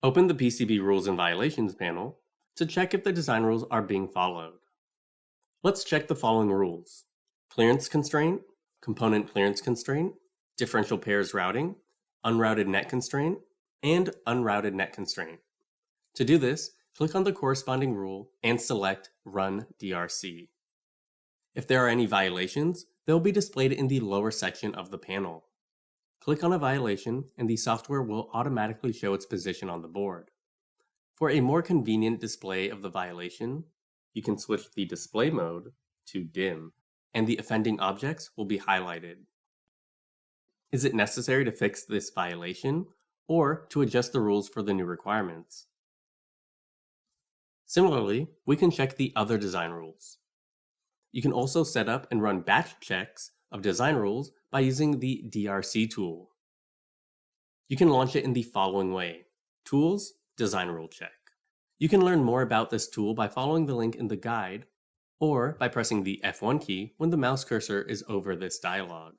Open the PCB Rules and Violations panel to check if the design rules are being followed. Let's check the following rules: clearance constraint, component clearance constraint, differential pairs routing, unrouted net constraint, and unrouted net constraint. To do this, click on the corresponding rule and select Run DRC. If there are any violations, they'll be displayed in the lower section of the panel. Click on a violation and the software will automatically show its position on the board. For a more convenient display of the violation, you can switch the display mode to dim, and the offending objects will be highlighted. Is it necessary to fix this violation or to adjust the rules for the new requirements? Similarly, we can check the other design rules. You can also set up and run batch checks of design rules by using the DRC tool. You can launch it in the following way: Tools, Design Rule Check. You can learn more about this tool by following the link in the guide or by pressing the F1 key when the mouse cursor is over this dialog.